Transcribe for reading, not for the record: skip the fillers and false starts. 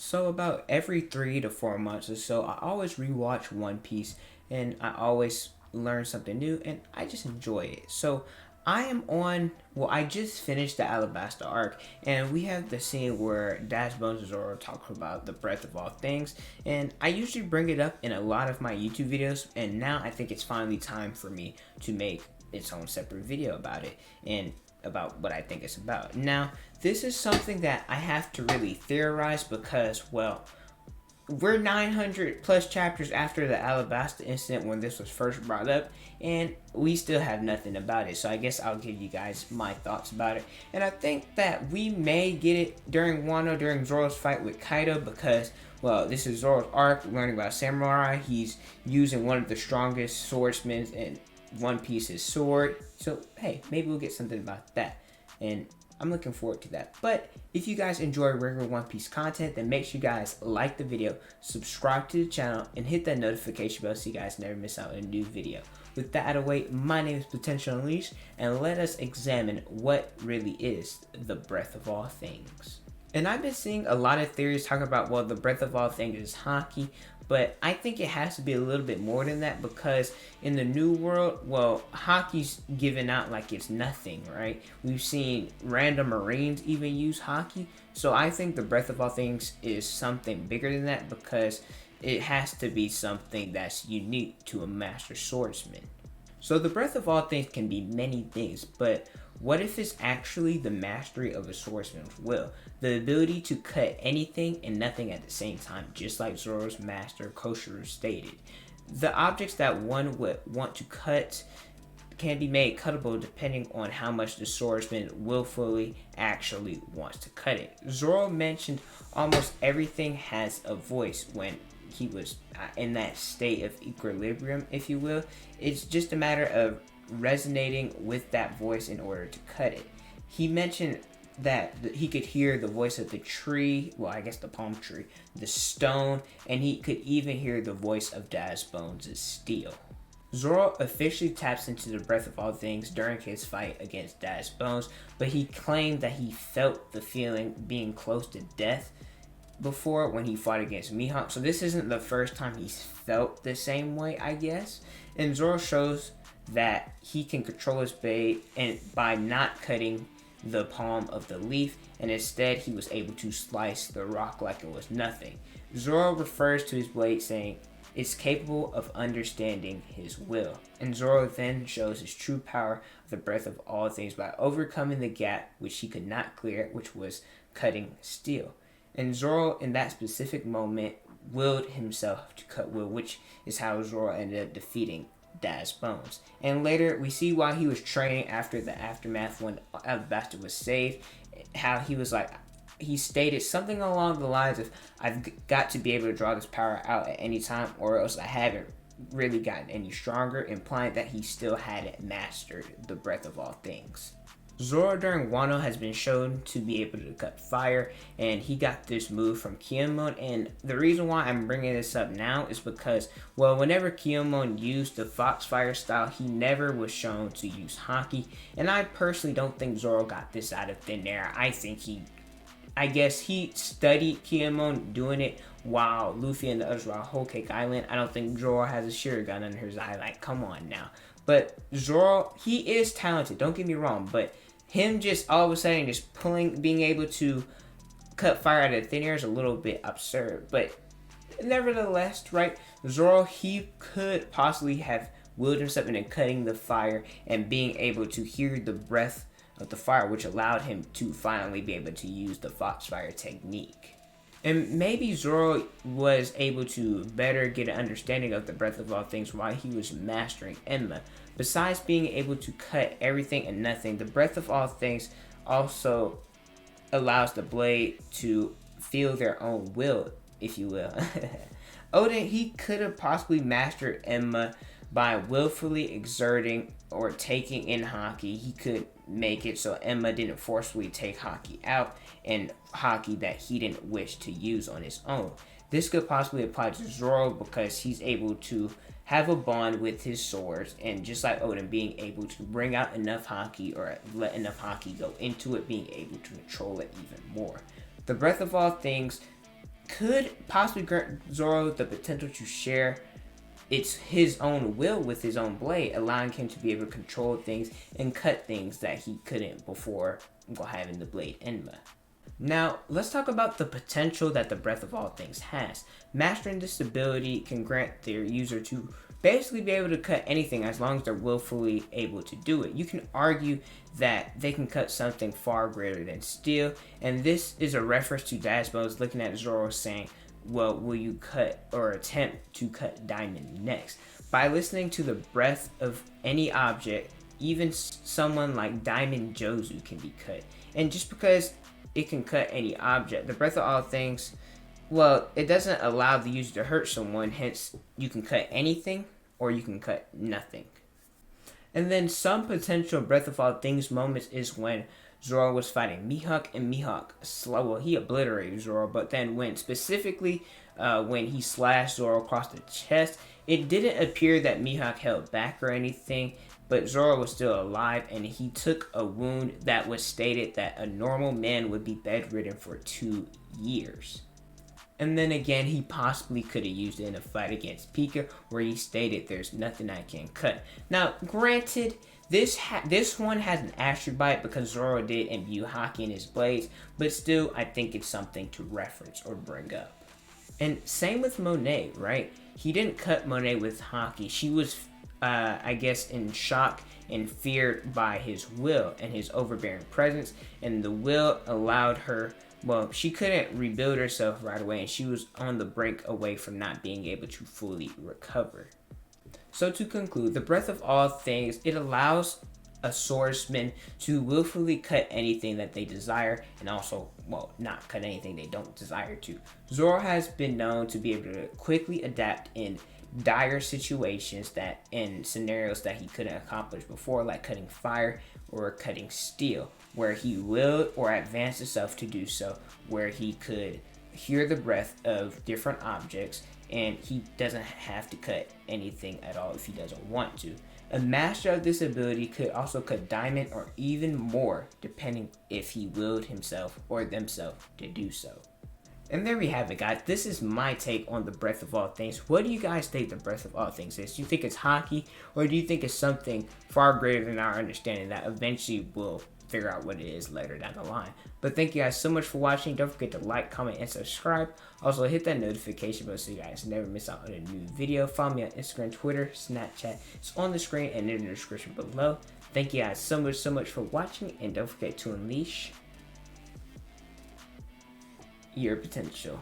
So about every 3 to 4 months or so, I always rewatch One Piece, and I always learn something new, and I just enjoy it. So I am on. Well, I just finished the Alabasta arc, and we have the scene where Dash Bones and Zoro talk about the breadth of all things, and I usually bring it up in a lot of my YouTube videos, and now I think it's finally time for me to make its own separate video about it. And about what I think it's about. Now, this is something that I have to really theorize because, well, we're 900 plus chapters after the Alabasta incident when this was first brought up, and we still have nothing about it. So I guess I'll give you guys my thoughts about it. And I think that we may get it during Wano, during Zoro's fight with Kaido, because, well, this is Zoro's arc, learning about samurai. He's using one of the strongest swordsmen in One Piece's sword. So, hey, maybe we'll get something about that. And I'm looking forward to that. But if you guys enjoy regular One Piece content, then make sure you guys like the video, subscribe to the channel, and hit that notification bell so you guys never miss out on a new video. With that out of the way, my name is Potential Unleashed, and let us examine what really is the breadth of all things. And I've been seeing a lot of theories talking about, well, the breadth of all things is haki, but I think it has to be a little bit more than that, because in the new world, well, haki's given out like it's nothing, right? We've seen random marines even use haki, so I think the breadth of all things is something bigger than that, because it has to be something that's unique to a master swordsman. So the breadth of all things can be many things, but what if it's actually the mastery of a swordsman's will? The ability to cut anything and nothing at the same time, just like Zoro's master Koshiro stated. The objects that one would want to cut can be made cuttable depending on how much the swordsman willfully actually wants to cut it. Zoro mentioned almost everything has a voice when he was in that state of equilibrium, if you will. It's just a matter of resonating with that voice in order to cut it. He mentioned that he could hear the voice of the tree, well, I guess the palm tree, the stone, and he could even hear the voice of Dash Bones' steel. Zoro officially taps into the breadth of all things during his fight against Dash Bones, but he claimed that he felt the feeling being close to death before when he fought against Mihawk. So this isn't the first time he's felt the same way, I guess. And Zoro shows that he can control his blade and by not cutting the palm of the leaf, and instead he was able to slice the rock like it was nothing. Zoro refers to his blade saying it's capable of understanding his will, and Zoro then shows his true power of the breadth of all things by overcoming the gap which he could not clear, which was cutting steel. And Zoro in that specific moment willed himself to cut wood, which is how Zoro ended up defeating Dash Bones. And later we see why he was training after the aftermath when Alabasta was saved, how he was like, he stated something along the lines of, I've got to be able to draw this power out at any time or else I haven't really gotten any stronger, implying that he still hadn't mastered the breadth of all things. Zoro during Wano has been shown to be able to cut fire, and he got this move from Kiyomon. And the reason why I'm bringing this up now is because, well, whenever Kiyomon used the Foxfire style, he never was shown to use haki, and I personally don't think Zoro got this out of thin air. I guess he studied Kiyomon doing it while Luffy and the others were on Whole Cake Island. I don't think Zoro has a Shuriken under his eye, like, come on now. But Zoro, he is talented, don't get me wrong, but him just all of a sudden just being able to cut fire out of thin air is a little bit absurd. But nevertheless, right, Zoro, he could possibly have willed himself into cutting the fire and being able to hear the breath of the fire, which allowed him to finally be able to use the Foxfire technique. And maybe Zoro was able to better get an understanding of the breadth of all things while he was mastering Enma. Besides being able to cut everything and nothing, the breadth of all things also allows the blade to feel their own will, if you will. Oden, he could have possibly mastered Enma by willfully exerting or taking in haki. He could make it so Enma didn't forcefully take haki out, and haki that he didn't wish to use on his own. This could possibly apply to Zoro because he's able to have a bond with his swords, and just like Oden, being able to bring out enough haki or let enough haki go into it, being able to control it even more. The breadth of all things could possibly grant Zoro the potential to share it's his own will with his own blade, allowing him to be able to control things and cut things that he couldn't before having the blade Enma. Now, let's talk about the potential that the Breath of All Things has. Mastering this ability can grant their user to basically be able to cut anything as long as they're willfully able to do it. You can argue that they can cut something far greater than steel, and this is a reference to Dasbo's looking at Zoro saying, well, will you cut or attempt to cut diamond next? By listening to the breath of any object, even someone like Diamond Jozu can be cut. And just because it can cut any object, the Breath of All Things, well, it doesn't allow the user to hurt someone, hence you can cut anything or you can cut nothing. And then some potential Breath of All Things moments is when Zoro was fighting Mihawk, and Mihawk he obliterated Zoro, but then when he slashed Zoro across the chest, it didn't appear that Mihawk held back or anything, but Zoro was still alive, and he took a wound that was stated that a normal man would be bedridden for 2 years. And then again, he possibly could have used it in a fight against Pika, where he stated there's nothing I can cut. Now, granted, this one has an asterisk by it because Zoro did imbue haki in his blades, but still, I think it's something to reference or bring up. And same with Monet, right? He didn't cut Monet with haki. She was, I guess, in shock and feared by his will and his overbearing presence, and the will allowed her, well, she couldn't rebuild herself right away, and she was on the brink away from not being able to fully recover. So to conclude, the Breath of All Things, it allows a swordsman to willfully cut anything that they desire, and also, well, not cut anything they don't desire to. Zoro has been known to be able to quickly adapt in dire situations that in scenarios that he couldn't accomplish before, like cutting fire or cutting steel, where he willed or advanced himself to do so, where he could hear the breath of different objects, and he doesn't have to cut anything at all if he doesn't want to. A master of this ability could also cut diamond or even more, depending if he willed himself or themselves to do so. And there we have it, guys. This is my take on the Breath of All Things. What do you guys think the Breath of All Things is? Do you think it's haki, or do you think it's something far greater than our understanding that eventually we'll figure out what it is later down the line? But thank you guys so much for watching. Don't forget to like, comment, and subscribe. Also, hit that notification bell so you guys never miss out on a new video. Follow me on Instagram, Twitter, Snapchat. It's on the screen and in the description below. Thank you guys so much for watching, and don't forget to unleash your potential.